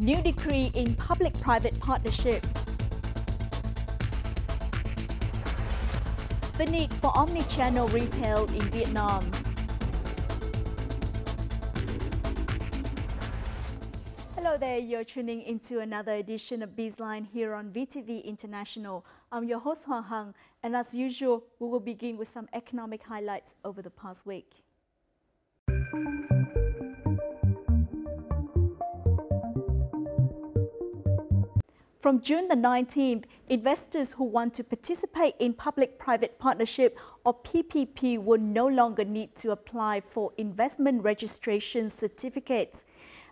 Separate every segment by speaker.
Speaker 1: New decree in public-private partnership. The need for omni-channel retail in Vietnam. Hello there, you're tuning into another edition of BizLine here on VTV International. I'm your host Hoa Hằng, and as usual, we will begin with some economic highlights over the past week. From June the 19th, investors who want to participate in public-private partnership or PPP will no longer need to apply for investment registration certificates.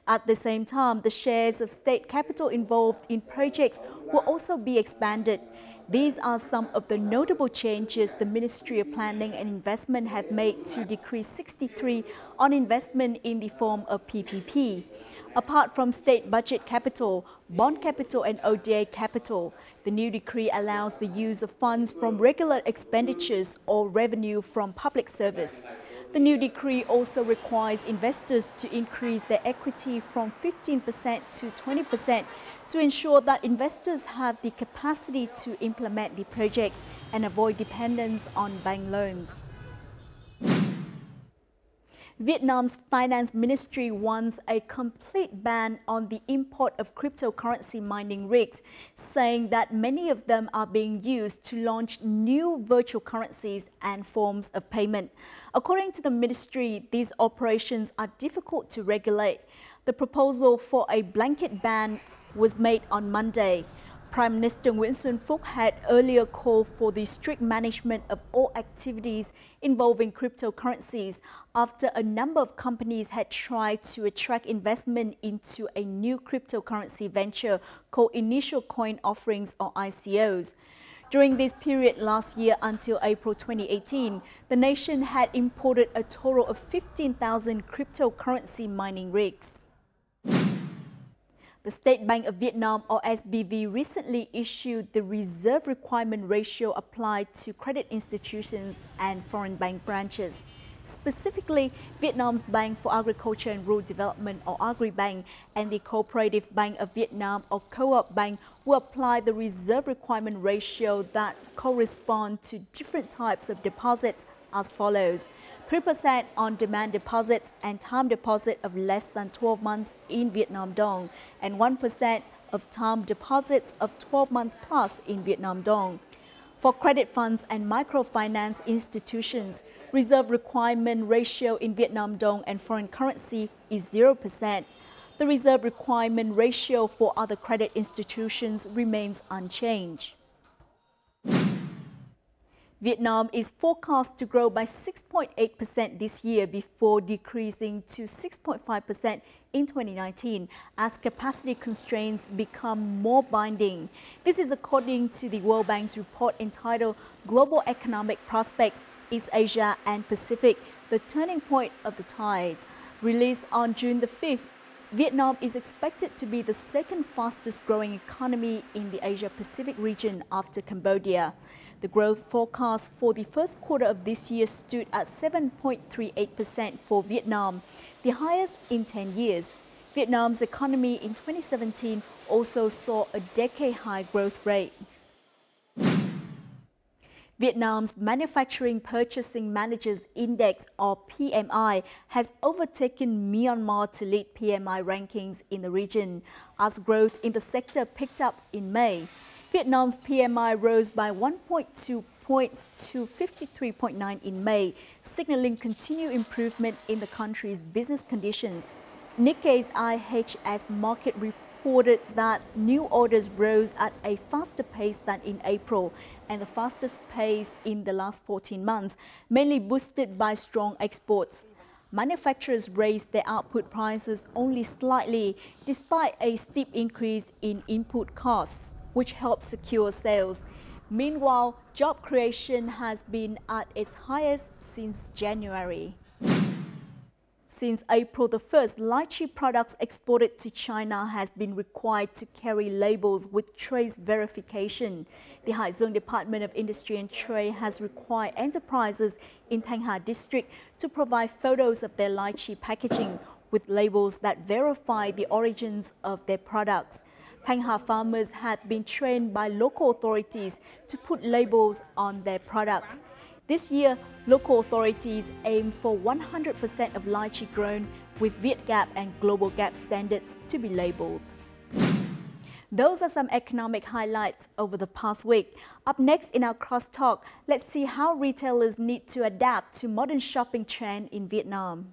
Speaker 1: At the same time, the shares of state capital involved in projects will also be expanded. These are some of the notable changes the Ministry of Planning and Investment have made to Decree 63 on investment in the form of PPP. Apart from state budget capital, bond capital and ODA capital, the new decree allows the use of funds from regular expenditures or revenue from public service. The new decree also requires investors to increase their equity from 15% to 20% to ensure that investors have the capacity to implement the projects and avoid dependence on bank loans. Vietnam's Finance Ministry wants a complete ban on the import of cryptocurrency mining rigs, saying that many of them are being used to launch new virtual currencies and forms of payment. According to the ministry, these operations are difficult to regulate. The proposal for a blanket ban was made on Monday. Prime Minister Nguyễn Xuân Phúc had earlier called for the strict management of all activities involving cryptocurrencies after a number of companies had tried to attract investment into a new cryptocurrency venture called Initial Coin Offerings or ICOs. During this period last year until April 2018, the nation had imported a total of 15,000 cryptocurrency mining rigs. The State Bank of Vietnam, or SBV, recently issued the reserve requirement ratio applied to credit institutions and foreign bank branches. Specifically, Vietnam's Bank for Agriculture and Rural Development, or Agribank, and the Cooperative Bank of Vietnam, or Co-op Bank, will apply the reserve requirement ratio that correspond to different types of deposits as follows: 3% on demand deposits and time deposit of less than 12 months in Vietnam Dong, and 1% of time deposits of 12 months plus in Vietnam Dong. For credit funds and microfinance institutions, reserve requirement ratio in Vietnam Dong and foreign currency is 0%. The reserve requirement ratio for other credit institutions remains unchanged. Vietnam is forecast to grow by 6.8% this year before decreasing to 6.5% in 2019 as capacity constraints become more binding. This is according to the World Bank's report entitled Global Economic Prospects, East Asia and Pacific, the Turning Point of the Tides. Released on June the 5th, Vietnam is expected to be the second fastest growing economy in the Asia-Pacific region after Cambodia. The growth forecast for the first quarter of this year stood at 7.38% for Vietnam, the highest in 10 years. Vietnam's economy in 2017 also saw a decade-high growth rate. Vietnam's Manufacturing Purchasing Managers Index, or PMI, has overtaken Myanmar to lead PMI rankings in the region, as growth in the sector picked up in May. Vietnam's PMI rose by 1.2 points to 53.9 in May, signaling continued improvement in the country's business conditions. Nikkei's IHS market reported that new orders rose at a faster pace than in April, and the fastest pace in the last 14 months, mainly boosted by strong exports. Manufacturers raised their output prices only slightly, despite a steep increase in input costs, which helped secure sales. Meanwhile, job creation has been at its highest since January. Since April the 1st, lychee products exported to China has been required to carry labels with trace verification. The Hai Duong Department of Industry and Trade has required enterprises in Thanh Hà district to provide photos of their lychee packaging, with labels that verify the origins of their products. Thanh Hà farmers had been trained by local authorities to put labels on their products. This year, local authorities aim for 100% of lychee grown with VietGAP and Global Gap standards to be labeled. Those are some economic highlights over the past week. Up next in our crosstalk, let's see how retailers need to adapt to modern shopping trend in Vietnam.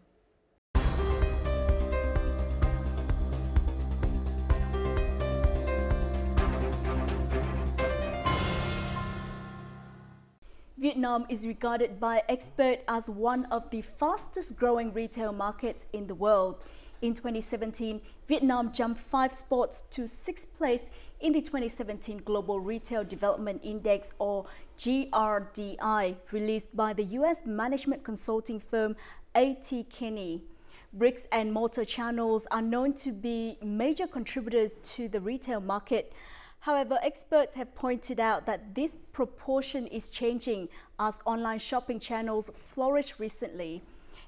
Speaker 1: Vietnam is regarded by experts as one of the fastest growing retail markets in the world. In 2017, Vietnam jumped 5 spots to 6th place in the 2017 Global Retail Development Index, or GRDI, released by the U.S. management consulting firm A.T. Kearney. Bricks and mortar channels are known to be major contributors to the retail market. However, experts have pointed out that this proportion is changing as online shopping channels flourish recently.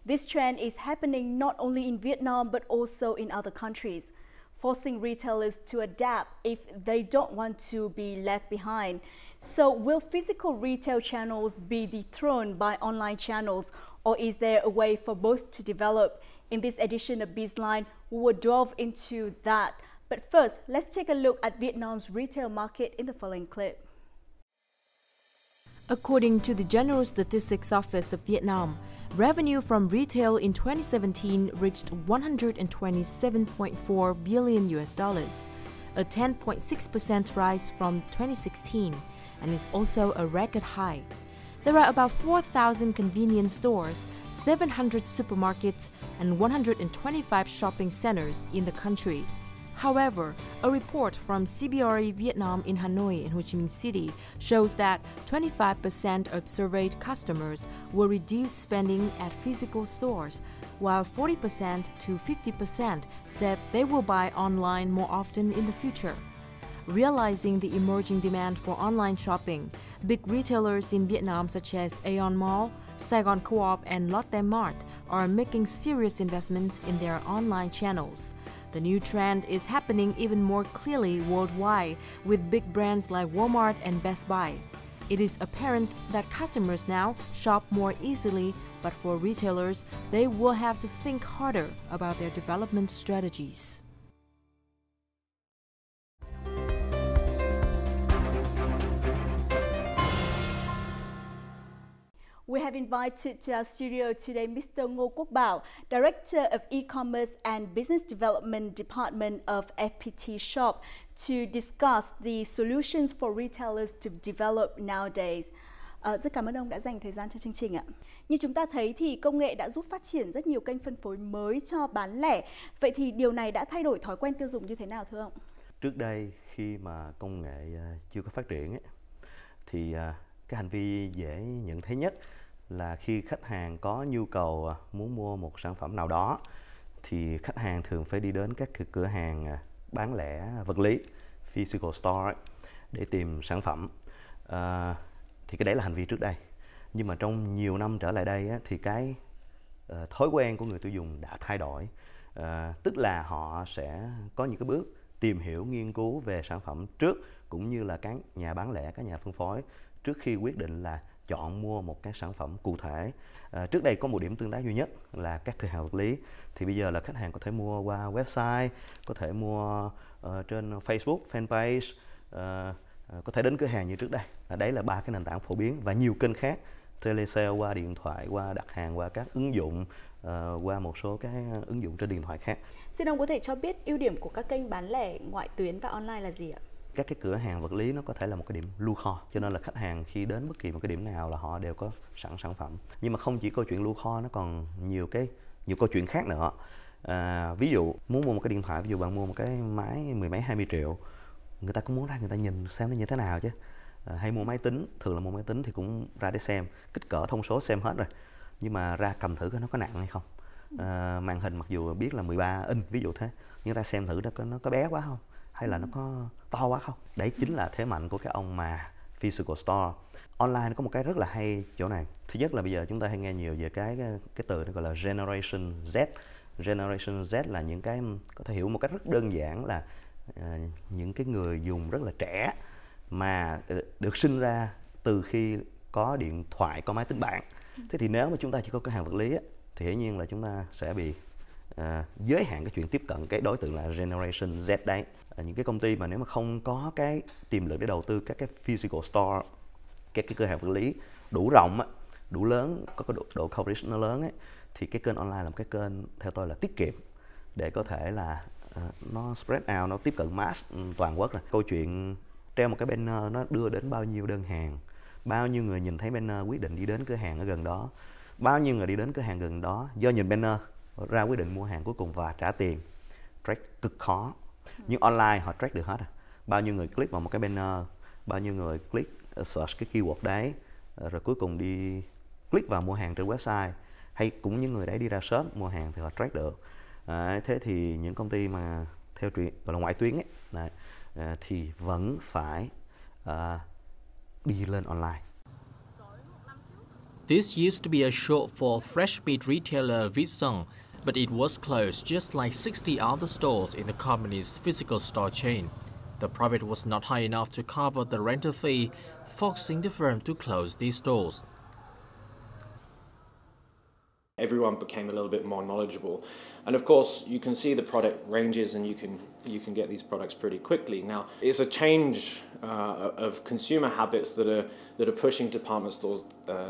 Speaker 1: This trend is happening not only in Vietnam but also in other countries, forcing retailers to adapt if they don't want to be left behind. So will physical retail channels be dethroned by online channels, or is there a way for both to develop? In this edition of BizLine, we will delve into that. But first, let's take a look at Vietnam's retail market in the following clip.
Speaker 2: According to the General Statistics Office of Vietnam, revenue from retail in 2017 reached $127.4 billion, a 10.6% rise from 2016, and is also a record high. There are about 4,000 convenience stores, 700 supermarkets, and 125 shopping centers in the country. However, a report from CBRE Vietnam in Hanoi and Ho Chi Minh City shows that 25% of surveyed customers will reduce spending at physical stores, while 40% to 50% said they will buy online more often in the future. Realizing the emerging demand for online shopping, big retailers in Vietnam such as Aeon Mall, Saigon Co-op, and Lotte Mart are making serious investments in their online channels. The new trend is happening even more clearly worldwide with big brands like Walmart and Best Buy. It is apparent that customers now shop more easily, but for retailers, they will have to think harder about their development strategies.
Speaker 1: We have invited to our studio today Mr. Ngô Quốc Bảo, Director of E-commerce and Business Development Department of FPT Shop, to discuss the solutions for retailers to develop nowadays. Rất cảm ơn ông đã dành thời gian cho chương trình ạ. Như chúng ta thấy thì công nghệ đã giúp phát triển rất nhiều kênh phân phối mới cho bán lẻ. Vậy thì điều này đã thay đổi thói quen tiêu dùng như thế nào thưa ông?
Speaker 3: Trước đây khi mà công nghệ chưa có phát triển thì cái hành vi dễ nhận thấy nhất là khi khách hàng có nhu cầu muốn mua một sản phẩm nào đó thì khách hàng thường phải đi đến các cửa hàng bán lẻ vật lý, physical store để tìm sản phẩm. Thì cái đấy là hành vi trước đây. Nhưng mà trong nhiều năm trở lại đây thì cái thói quen của người tiêu dùng đã thay đổi. Tức là họ sẽ có những cái bước tìm hiểu, nghiên cứu về sản phẩm trước, cũng như là các nhà bán lẻ, các nhà phân phối trước khi quyết định là chọn mua một cái sản phẩm cụ thể. Trước đây có một điểm tương tác duy nhất là các cửa hàng vật lý, thì bây giờ là khách hàng có thể mua qua website, có thể mua trên Facebook, fanpage, có thể đến cửa hàng như trước đây. Đấy là 3 cái nền tảng phổ biến, và nhiều kênh khác, telesale qua điện thoại, qua đặt hàng qua các ứng dụng, qua một số cái ứng dụng trên điện thoại khác.
Speaker 1: Xin ông có thể cho biết ưu điểm của các kênh bán lẻ ngoại tuyến và online là gì ạ?
Speaker 3: Các cái cửa hàng vật lý nó có thể là một cái điểm lưu kho, cho nên là khách hàng khi đến bất kỳ một cái điểm nào là họ đều có sẵn sản phẩm. Nhưng mà không chỉ câu chuyện lưu kho, nó còn nhiều câu chuyện khác nữa. Ví dụ muốn mua một cái điện thoại, ví dụ bạn mua một cái máy 10 mấy 20 triệu, người ta cũng muốn ra người ta nhìn xem nó như thế nào chứ. Hay mua máy tính, thường là mua máy tính thì cũng ra để xem, kích cỡ thông số xem hết rồi, nhưng mà ra cầm thử coi nó có nặng hay không. Màn hình mặc dù biết là 13 inch ví dụ thế, nhưng ra xem thử nó có bé quá không, hay là nó có to quá không. Đấy chính là thế mạnh của cái ông mà physical store. Online nó có một cái rất là hay chỗ này. Thứ nhất là bây giờ chúng ta hay nghe nhiều về cái từ nó gọi là Generation Z. Generation Z là những cái có thể hiểu một cách rất đơn giản là những cái người dùng rất là trẻ mà được sinh ra từ khi có điện thoại, có máy tính bảng. Thế thì nếu mà chúng ta chỉ có cửa hàng vật lý á, thì hiển nhiên là chúng ta sẽ bị giới hạn cái chuyện tiếp cận cái đối tượng là Generation Z đấy. Những cái công ty mà nếu mà không có cái tiềm lực để đầu tư các cái physical store, các cái cửa hàng vật lý đủ rộng á, đủ lớn, có cái độ coverage nó lớn ấy, thì cái kênh online là một cái kênh theo tôi là tiết kiệm để có thể là nó spread out, nó tiếp cận mass toàn quốc. Là câu chuyện treo một cái banner nó đưa đến bao nhiêu đơn hàng, bao nhiêu người nhìn thấy banner quyết định đi đến cửa hàng ở gần đó, bao nhiêu người đi đến cửa hàng gần đó do nhìn banner ra quyết định mua hàng cuối cùng và trả tiền. Track cực khó, nhưng online họ track được hết. Bao nhiêu người click vào một cái banner, bao nhiêu người click search cái keyword đấy, rồi cuối cùng đi click vào mua hàng trên website, hay cũng những người đấy đi ra shop mua hàng thì họ track được. Thế thì những công ty mà theo gọi là ngoại tuyến ấy, thì vẫn phải đi lên online.
Speaker 4: This used to be a shop for fresh meat retailer Vietsong, but it was closed just like 60 other stores in the company's physical store chain. The profit was not high enough to cover the rental fee, forcing the firm to close these stores.
Speaker 5: Everyone became a little bit more knowledgeable, and of course you can see the product ranges and you can get these products pretty quickly. Now it's a change of consumer habits that are pushing department stores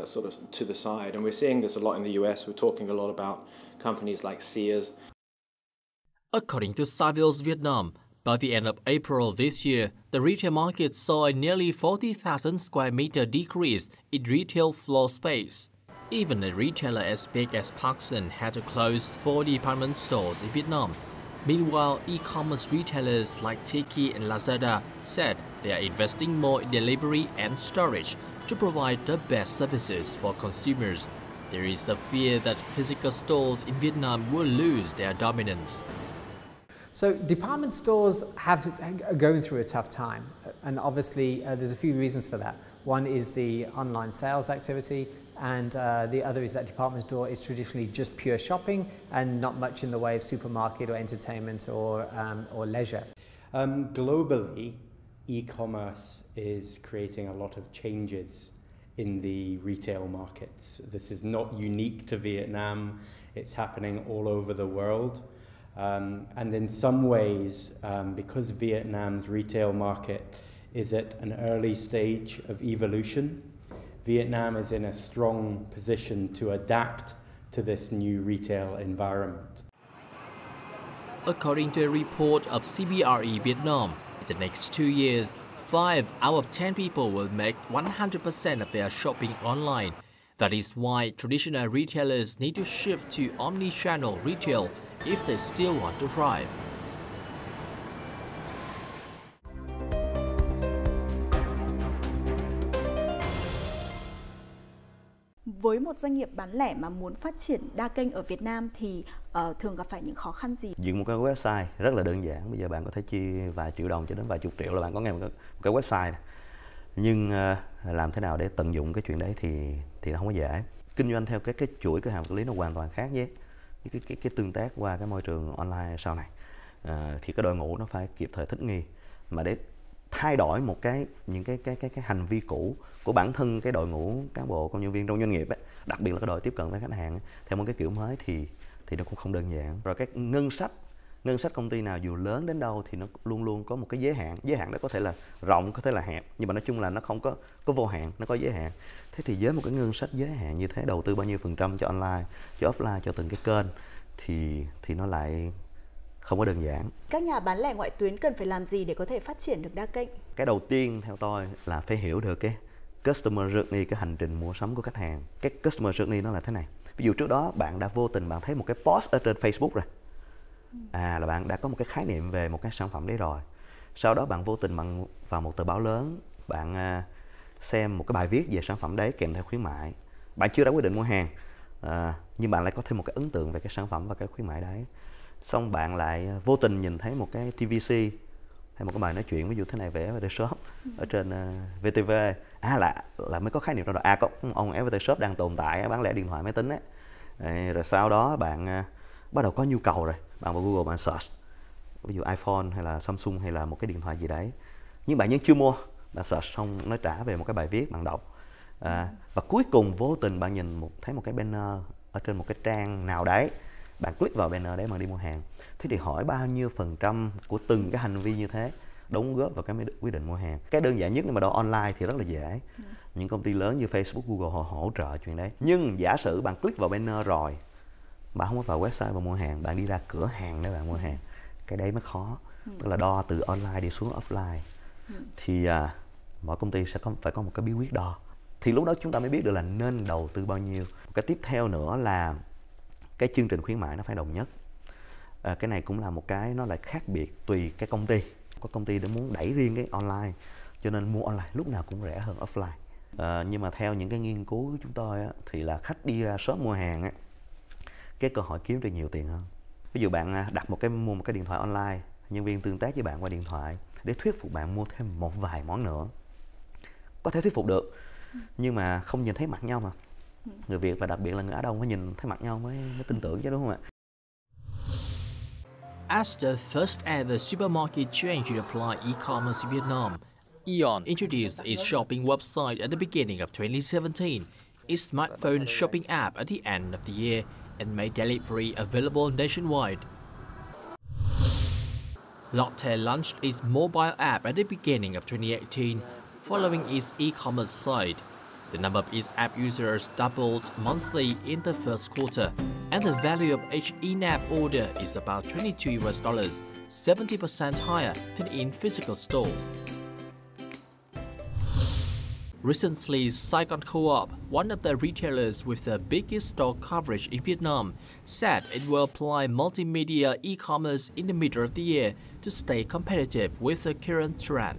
Speaker 5: sort of to the side, and we're seeing this a lot in the US. We're talking a lot about companies like Sears.
Speaker 4: According to Savills Vietnam, by the end of April this year, the retail market saw a nearly 40,000 square meter decrease in retail floor space. Even a retailer as big as Parkson had to close 4 department stores in Vietnam. Meanwhile, e-commerce retailers like Tiki and Lazada said they are investing more in delivery and storage to provide the best services for consumers. There is a fear that physical stores in Vietnam will lose their dominance.
Speaker 6: So department stores are going through a tough time, and obviously there's a few reasons for that. One is the online sales activity, and the other is that department store is traditionally just pure shopping and not much in the way of supermarket or entertainment or leisure.
Speaker 7: Globally, e-commerce is creating a lot of changes in the retail markets. This is not unique to Vietnam, it's happening all over the world. And in some ways, because Vietnam's retail market is at an early stage of evolution, Vietnam is in a strong position to adapt to this new retail environment.
Speaker 4: According to a report of CBRE Vietnam, in the next 2 years, 5 out of 10 people will make 100% of their shopping online. That is why traditional retailers need to shift to omni-channel retail if they still want to thrive.
Speaker 1: Với một doanh nghiệp bán lẻ mà muốn phát triển đa kênh ở Việt Nam thì thường gặp phải những khó khăn gì?
Speaker 3: Dựng một cái website rất là đơn giản. Bây giờ bạn có thể chi vài triệu đồng cho đến vài chục triệu là bạn có ngay một cái website này. Nhưng làm thế nào để tận dụng cái chuyện đấy thì nó không có dễ. Kinh doanh theo cái chuỗi cửa hàng vật lý nó hoàn toàn khác với cái tương tác qua cái môi trường online sau này. Thì cái đội ngũ nó phải kịp thời thích nghi, mà để thay đổi một những cái hành vi cũ của bản thân cái đội ngũ cán bộ công nhân viên trong doanh nghiệp ấy, đặc biệt là cái đội tiếp cận với khách hàng ấy, theo một cái kiểu mới thì nó cũng không đơn giản. Rồi cái ngân sách công ty nào dù lớn đến đâu thì nó luôn luôn có một cái giới hạn đó có thể là rộng, có thể là hẹp, nhưng mà nói chung là nó không có vô hạn, nó có giới hạn. Thế thì với một cái ngân sách giới hạn như thế, đầu tư bao nhiêu % cho online, cho offline, cho từng cái kênh thì nó lại không có đơn giản.
Speaker 1: Các nhà bán lẻ ngoại tuyến cần phải làm gì để có thể phát triển được đa kênh?
Speaker 3: Cái đầu tiên theo tôi là phải hiểu được cái customer journey, cái hành trình mua sắm của khách hàng. Cái customer journey nó là thế này. Ví dụ trước đó bạn đã vô tình bạn thấy một cái post ở trên Facebook rồi. Là bạn đã có một cái khái niệm về một cái sản phẩm đấy rồi. Sau đó bạn vô tình bạn vào một tờ báo lớn, bạn xem một cái bài viết về sản phẩm đấy kèm theo khuyến mại. Bạn chưa đã quyết định mua hàng, nhưng bạn lại có thêm một cái ấn tượng về cái sản phẩm và cái khuyến mại đấy. Xong bạn lại vô tình nhìn thấy một cái TVC hay một cái bài nói chuyện ví dụ thế này về FPT Shop ở trên VTV, là mới có khái niệm đó rồi, có ông FPT Shop đang tồn tại bán lẻ điện thoại máy tính ấy. Rồi sau đó bạn bắt đầu có nhu cầu rồi, bạn vào Google bạn search, ví dụ iPhone hay là Samsung hay là một cái điện thoại gì đấy, nhưng bạn vẫn chưa mua, bạn search xong nó trả về một cái bài viết bạn đọc, và cuối cùng vô tình bạn thấy một cái banner ở trên một cái trang nào đấy, bạn click vào banner đấy mà đi mua hàng. Thế thì hỏi bao nhiêu % của từng cái hành vi như thế đóng góp vào cái quyết định mua hàng. Cái đơn giản nhất mà đo online thì rất là dễ. Những công ty lớn như Facebook, Google họ hỗ trợ chuyện đấy. Nhưng giả sử bạn click vào banner rồi, bạn không có vào website và mua hàng, bạn đi ra cửa hàng để bạn mua hàng, cái đấy mới khó. Tức là đo từ online đi xuống offline. Thì mỗi công ty sẽ phải có một cái bí quyết đo. Thì lúc đó chúng ta mới biết được là nên đầu tư bao nhiêu. Một cái tiếp theo nữa là cái chương trình khuyến mại nó phải đồng nhất. Cái này cũng là một cái nó lại khác biệt tùy cái công ty. Có công ty đã muốn đẩy riêng cái online, cho nên mua online lúc nào cũng rẻ hơn offline. Nhưng mà theo những cái nghiên cứu của chúng tôi thì là khách đi ra shop mua hàng cái cơ hội kiếm được nhiều tiền hơn. Ví dụ bạn mua một cái điện thoại online, nhân viên tương tác với bạn qua điện thoại để thuyết phục bạn mua thêm một vài món nữa. Có thể thuyết phục được, nhưng mà không nhìn thấy mặt nhau mà. Người Việt và đặc biệt là người Á Đông phải nhìn thấy mặt nhau mới tin tưởng chứ, đúng không ạ?
Speaker 4: As the first ever supermarket chain to apply e-commerce in Vietnam, Aeon introduced its shopping website at the beginning of 2017, its smartphone shopping app at the end of the year, and made delivery available nationwide. Lotte launched its mobile app at the beginning of 2018, following its e-commerce site. The number of its app users doubled monthly in the first quarter, and the value of each in-app order is about $22, 70% higher than in physical stores. Recently, Saigon Co-op, one of the retailers with the biggest store coverage in Vietnam, said it will apply multimedia e-commerce in the middle of the year to stay competitive with the current trend.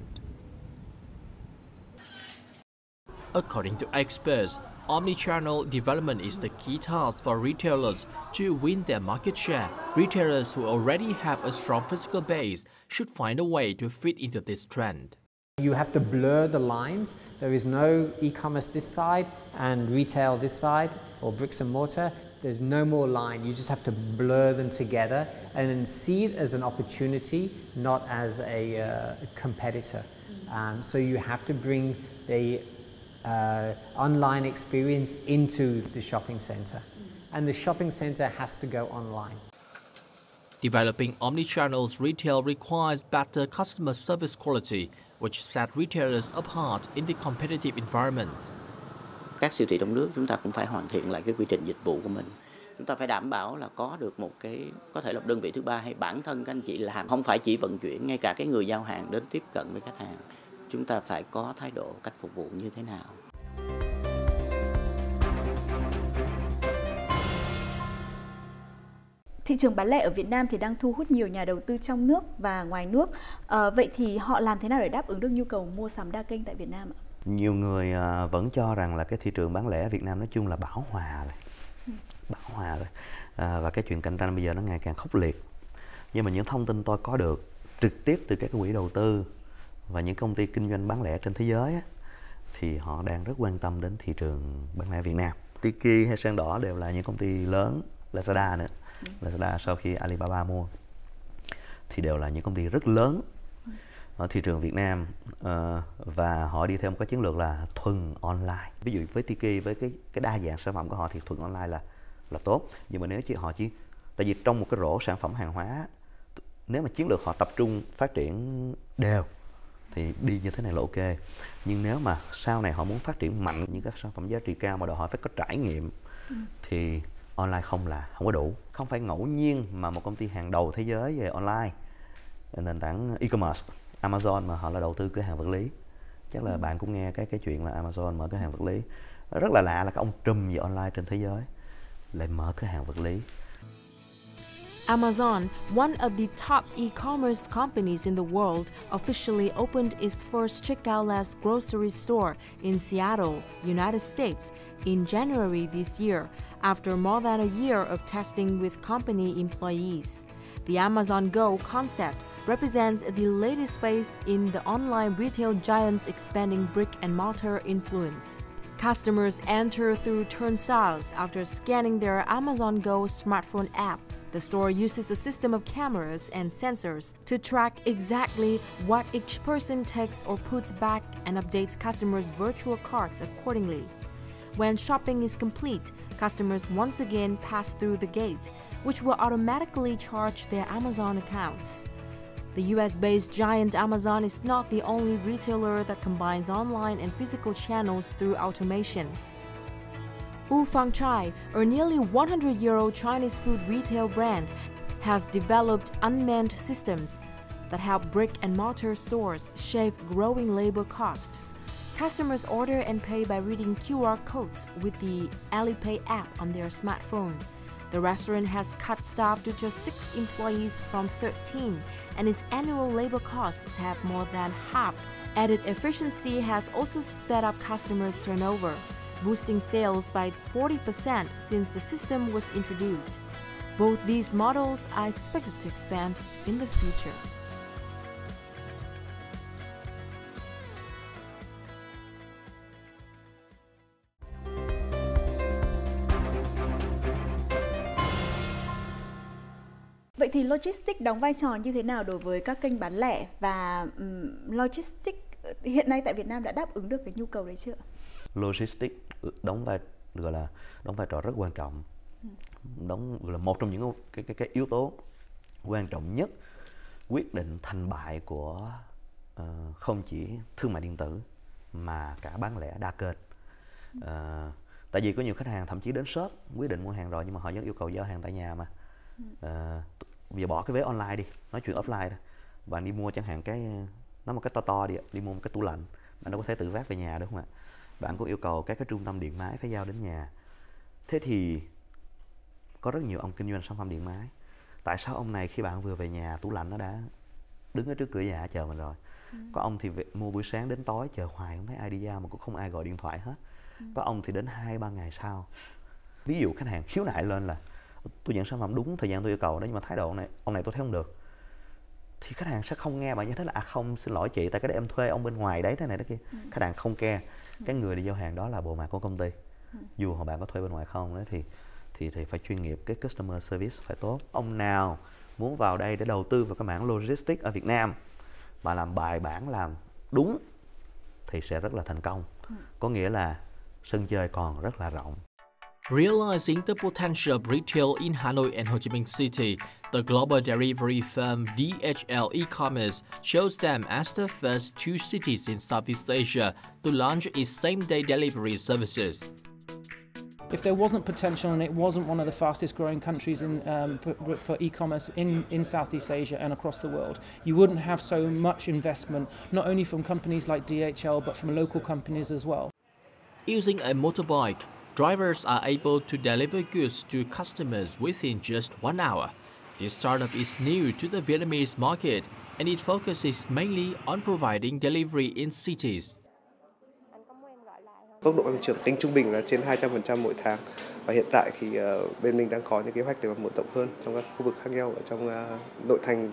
Speaker 4: According to experts, omnichannel development is the key task for retailers to win their market share. Retailers who already have a strong physical base should find a way to fit into this trend.
Speaker 6: You have to blur the lines. There is no e-commerce this side and retail this side, or bricks and mortar. There's no more line. You just have to blur them together and then see it as an opportunity, not as a competitor. So you have to bring the online experience into the shopping center, and the shopping center has to go online.
Speaker 4: Developing omnichannel retail requires better customer service quality, which set retailers apart in the competitive environment.
Speaker 8: Các siêu thị trong nước chúng ta cũng phải hoàn thiện lại cái quy trình dịch vụ của mình. Chúng ta phải đảm bảo là có được một cái, có thể là đơn vị thứ ba hay bản thân các anh chị làm, không phải chỉ vận chuyển, ngay cả cái người giao hàng đến tiếp cận với khách hàng. Chúng ta phải có thái độ cách phục vụ như thế nào.
Speaker 1: Thị trường bán lẻ ở Việt Nam thì đang thu hút nhiều nhà đầu tư trong nước và ngoài nước. Vậy thì họ làm thế nào để đáp ứng được nhu cầu mua sắm đa kênh tại Việt Nam ạ?
Speaker 3: Nhiều người vẫn cho rằng là cái thị trường bán lẻ Việt Nam nói chung là bão hòa rồi. Và cái chuyện cạnh tranh bây giờ nó ngày càng khốc liệt. Nhưng mà những thông tin tôi có được trực tiếp từ các quỹ đầu tư và những công ty kinh doanh bán lẻ trên thế giới thì họ đang rất quan tâm đến thị trường bán lẻ Việt Nam. Tiki hay Sen Đỏ đều là những công ty lớn, Lazada nữa. Lazada sau khi Alibaba mua thì đều là những công ty rất lớn ở thị trường Việt Nam, và họ đi theo một cái chiến lược là thuần online. Ví dụ với Tiki, với cái đa dạng sản phẩm của họ thì thuần online là tốt. Nhưng mà nếu tại vì trong một cái rổ sản phẩm hàng hóa, nếu mà chiến lược họ tập trung phát triển đều thì đi như thế này là ok. Nhưng nếu mà sau này họ muốn phát triển mạnh những các sản phẩm giá trị cao mà đòi hỏi phải có trải nghiệm thì online không có đủ. Không phải ngẫu nhiên mà một công ty hàng đầu thế giới về online, nền tảng e-commerce, Amazon, mà họ là đầu tư cửa hàng vật lý. Chắc là bạn cũng nghe cái chuyện là Amazon mở cửa hàng vật lý. Rất là lạ là cái ông trùm về online trên thế giới lại mở cửa hàng vật lý.
Speaker 2: Amazon, one of the top e-commerce companies in the world, officially opened its first checkout-less grocery store in Seattle, United States, in January this year, after more than a year of testing with company employees. The Amazon Go concept represents the latest phase in the online retail giant's expanding brick-and-mortar influence. Customers enter through turnstiles after scanning their Amazon Go smartphone app. The store uses a system of cameras and sensors to track exactly what each person takes or puts back and updates customers' virtual carts accordingly. When shopping is complete, customers once again pass through the gate, which will automatically charge their Amazon accounts. The US-based giant Amazon is not the only retailer that combines online and physical channels through automation. U Fang Chai, a nearly 100-year-old Chinese food retail brand, has developed unmanned systems that help brick-and-mortar stores shave growing labor costs. Customers order and pay by reading QR codes with the Alipay app on their smartphone. The restaurant has cut staff to just 6 employees from 13, and its annual labor costs have more than halved. Added efficiency has also sped up customers' turnover, boosting sales by 40% since the system was introduced. Both these models are expected to expand in the future.
Speaker 1: Vậy thì logistics đóng vai trò như thế nào đối với các kênh bán lẻ, và logistics hiện nay tại Việt Nam đã đáp ứng được cái nhu cầu đấy chưa?
Speaker 3: Logistics đóng vai trò rất quan trọng, là một trong những cái yếu tố quan trọng nhất quyết định thành bại của không chỉ thương mại điện tử mà cả bán lẻ đa kênh. Tại vì có nhiều khách hàng thậm chí đến shop quyết định mua hàng rồi nhưng mà họ vẫn yêu cầu giao hàng tại nhà mà. Bây giờ bỏ cái vé online đi, nói chuyện offline thôi. Bạn đi mua chẳng hạn một cái to đi mua một cái tủ lạnh, bạn đâu có thể tự vác về nhà đúng không ạ? Bạn có yêu cầu các cái trung tâm điện máy phải giao đến nhà. Thế thì có rất nhiều ông kinh doanh sản phẩm điện máy. Tại sao ông này khi bạn vừa về nhà, tủ lạnh nó đã đứng ở trước cửa nhà chờ mình rồi. Có ông thì mua buổi sáng đến tối chờ hoài không thấy ai đi giao mà cũng không ai gọi điện thoại hết. Có ông thì đến 2-3 ngày sau. Ví dụ khách hàng khiếu nại lên là tôi nhận sản phẩm đúng thời gian tôi yêu cầu đó, nhưng mà thái độ ông này tôi thấy không được, thì khách hàng sẽ không nghe bạn như thế là không, xin lỗi chị, tại cái đấy em thuê ông bên ngoài đấy, thế này thế kia. Khách hàng không care. Cái người đi giao hàng đó là bộ mặt của công ty, dù họ bạn có thuê bên ngoài không đấy, thì phải chuyên nghiệp, cái customer service phải tốt. Ông nào muốn vào đây để đầu tư vào cái mảng logistics ở Việt Nam mà làm bài bản, làm đúng thì sẽ rất là thành công. Có nghĩa là sân chơi còn rất là rộng.
Speaker 4: Realizing the potential of retail in Hanoi and Ho Chi Minh City, the global delivery firm DHL E-commerce chose them as the first 2 cities in Southeast Asia to launch its same-day delivery services.
Speaker 9: If there wasn't potential and it wasn't one of the fastest growing countries for e-commerce in Southeast Asia and across the world, you wouldn't have so much investment, not only from companies like DHL, but from local companies as well.
Speaker 4: Using a motorbike, drivers are able to deliver goods to customers within just 1 hour. This startup is new to the Vietnamese market, and it focuses mainly on providing delivery in cities.
Speaker 10: Tốc độ tăng trưởng tính trung bình là trên 200% mỗi tháng, và hiện tại thì bên mình đang có những kế hoạch để mở rộng hơn trong các khu vực khác nhau ở trong nội thành.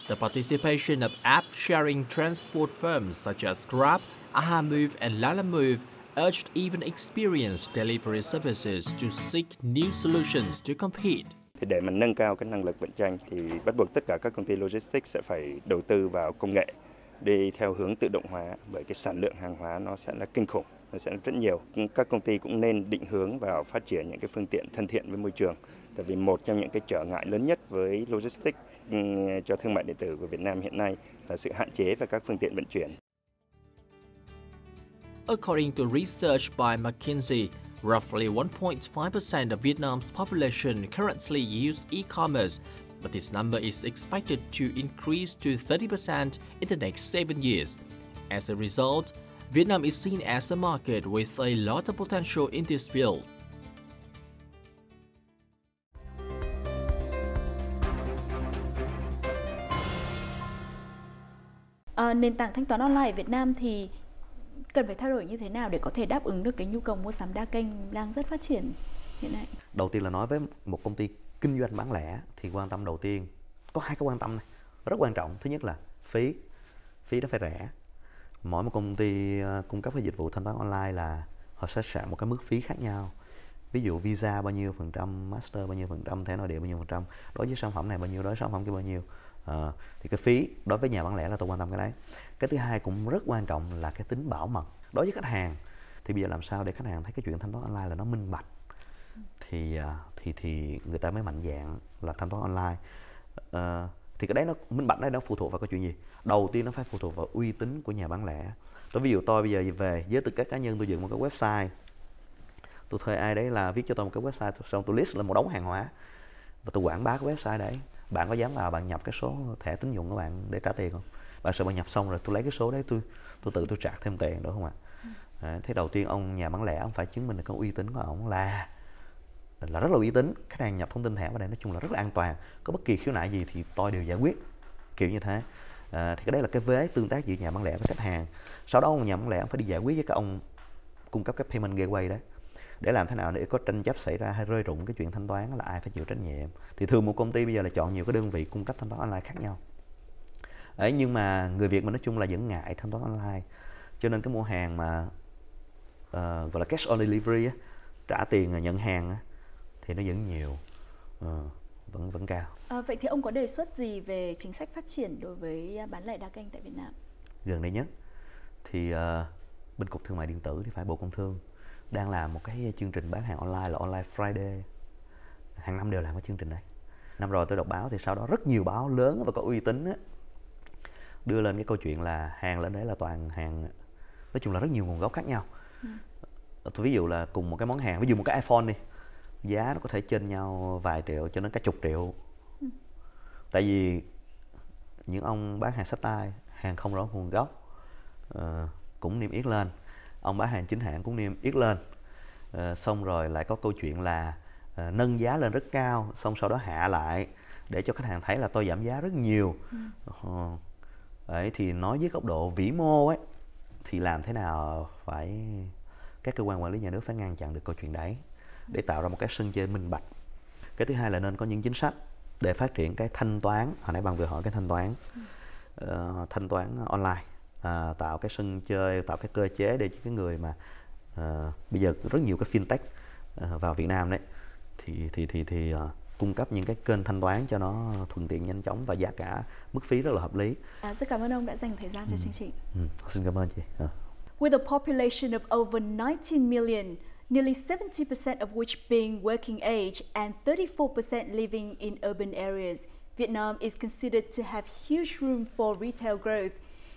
Speaker 4: The participation of app-sharing transport firms such as Grab, Ahamove, and Lalamove urged even experienced delivery services to seek new solutions to compete.
Speaker 11: Thì để mà nâng cao cái năng lực cạnh tranh thì bắt buộc tất cả các công ty logistics sẽ phải đầu tư vào công nghệ đi theo hướng tự động hóa, bởi cái sản lượng hàng hóa nó sẽ là kinh khủng, nó sẽ là rất nhiều. Các công ty cũng nên định hướng vào phát triển những cái phương tiện thân thiện với môi trường. Tại vì một trong những cái trở ngại lớn nhất với logistics cho thương mại điện tử của Việt Nam hiện nay là sự hạn chế về các phương tiện vận chuyển.
Speaker 4: According to research by McKinsey, roughly 1.5% of Vietnam's population currently use e-commerce, but this number is expected to increase to 30% in the next 7 years. As a result, Vietnam is seen as a market with a lot of potential in this field.
Speaker 1: Nền tảng thanh toán online ở Việt Nam thì cần phải thay đổi như thế nào để có thể đáp ứng được cái nhu cầu mua sắm đa kênh đang rất phát triển hiện nay?
Speaker 3: Đầu tiên là nói với một công ty kinh doanh bán lẻ thì quan tâm đầu tiên có 2 cái quan tâm này rất quan trọng. Thứ nhất là phí nó phải rẻ. Mỗi một công ty cung cấp cái dịch vụ thanh toán online là họ sẽ trả một cái mức phí khác nhau. Ví dụ visa bao nhiêu phần trăm, master bao nhiêu phần trăm, thẻ nội địa bao nhiêu phần trăm, đối với sản phẩm này bao nhiêu, đối với sản phẩm kia bao nhiêu. Thì cái phí đối với nhà bán lẻ là tôi quan tâm cái đấy. Cái thứ hai cũng rất quan trọng là cái tính bảo mật. Đối với khách hàng thì bây giờ làm sao để khách hàng thấy cái chuyện thanh toán online là nó minh bạch, thì người ta mới mạnh dạn là thanh toán online. Thì cái đấy nó minh bạch đấy, nó phụ thuộc vào cái chuyện gì? Đầu tiên nó phải phụ thuộc vào uy tín của nhà bán lẻ. Ví dụ tôi bây giờ về với tư cách cá nhân, tôi dựng một cái website, tôi thuê ai đấy là viết cho tôi một cái website, xong tôi list lên một đống hàng hóa và tôi quảng bá cái website đấy. Bạn có dám vào bạn nhập cái số thẻ tín dụng của bạn để trả tiền không? Bạn sợ bạn nhập xong rồi tôi lấy cái số đấy tôi trả thêm tiền, đúng không ạ? Thế đầu tiên ông nhà bán lẻ ông phải chứng minh được cái uy tín của ông là rất là uy tín. Khách hàng nhập thông tin thẻ vào đây nói chung là rất là an toàn, có bất kỳ khiếu nại gì thì tôi đều giải quyết, kiểu như thế. Thì cái đấy là cái vế tương tác giữa nhà bán lẻ với khách hàng. Sau đó ông nhà bán lẻ ông phải đi giải quyết với các ông cung cấp cái payment gateway đấy, để làm thế nào để có tranh chấp xảy ra hay rơi rụng cái chuyện thanh toán là ai phải chịu trách nhiệm. Thì thường một công ty bây giờ là chọn nhiều cái đơn vị cung cấp thanh toán online khác nhau. Đấy, nhưng mà người Việt mình nói chung là vẫn ngại thanh toán online, cho nên cái mua hàng mà gọi là cash on delivery á, trả tiền nhận hàng á, thì nó vẫn nhiều, vẫn cao.
Speaker 1: Vậy thì ông có đề xuất gì về chính sách phát triển đối với bán lẻ đa kênh tại Việt Nam?
Speaker 3: Gần đây nhất thì bên Cục Thương mại Điện tử thì phải Bộ Công Thương đang làm một cái chương trình bán hàng online là Online Friday. Hàng năm đều làm cái chương trình này. Năm rồi tôi đọc báo thì sau đó rất nhiều báo lớn và có uy tín á, đưa lên cái câu chuyện là hàng lên đấy là toàn hàng, nói chung là rất nhiều nguồn gốc khác nhau. Tôi ví dụ là cùng một cái món hàng, ví dụ một cái iPhone đi, giá nó có thể trên nhau vài triệu cho đến cả chục triệu. Tại vì những ông bán hàng xách tay, hàng không rõ nguồn gốc cũng niêm yết lên, ông bán hàng chính hãng cũng niêm yết lên, xong rồi lại có câu chuyện là nâng giá lên rất cao, xong sau đó hạ lại để cho khách hàng thấy là tôi giảm giá rất nhiều. Đấy, thì nói với góc độ vĩ mô ấy, thì làm thế nào phải các cơ quan quản lý nhà nước phải ngăn chặn được câu chuyện đấy để tạo ra một cái sân chơi minh bạch. Cái thứ hai là nên có những chính sách để phát triển cái thanh toán, hồi nãy bạn vừa hỏi cái thanh toán online, tạo cái sân chơi, tạo cái cơ chế để cho cái người mà bây giờ rất nhiều cái fintech vào Việt Nam đấy thì cung cấp những cái kênh thanh toán cho nó thuận tiện, nhanh chóng và giá cả mức phí rất là hợp lý.
Speaker 1: Rất cảm ơn ông đã dành thời gian cho chương trình.
Speaker 3: Xin cảm ơn chị.
Speaker 1: With a population of over 19 million, nearly 70% of which being working age and 34% living in urban areas, Vietnam is considered to have huge room for retail growth.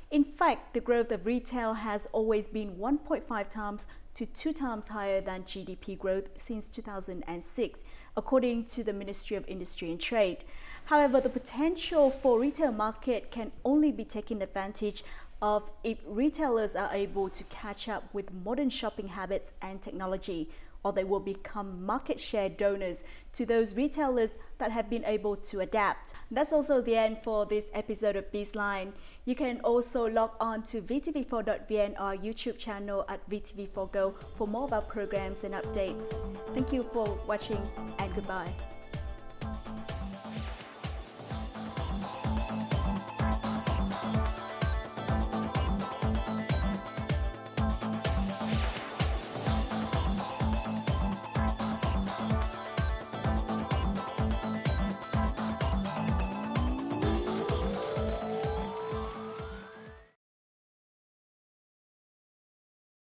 Speaker 1: In fact, the growth of retail has always been 1.5 times to 2 times higher than GDP growth since 2006, according to the Ministry of Industry and Trade. However, the potential for retail market can only be taken advantage of if retailers are able to catch up with modern shopping habits and technology, or they will become market share donors to those retailers that have been able to adapt. That's also the end for this episode of BizLine. You can also log on to vtv4.vn, our YouTube channel at VTV4Go for more of our programs and updates. Thank you for watching and goodbye.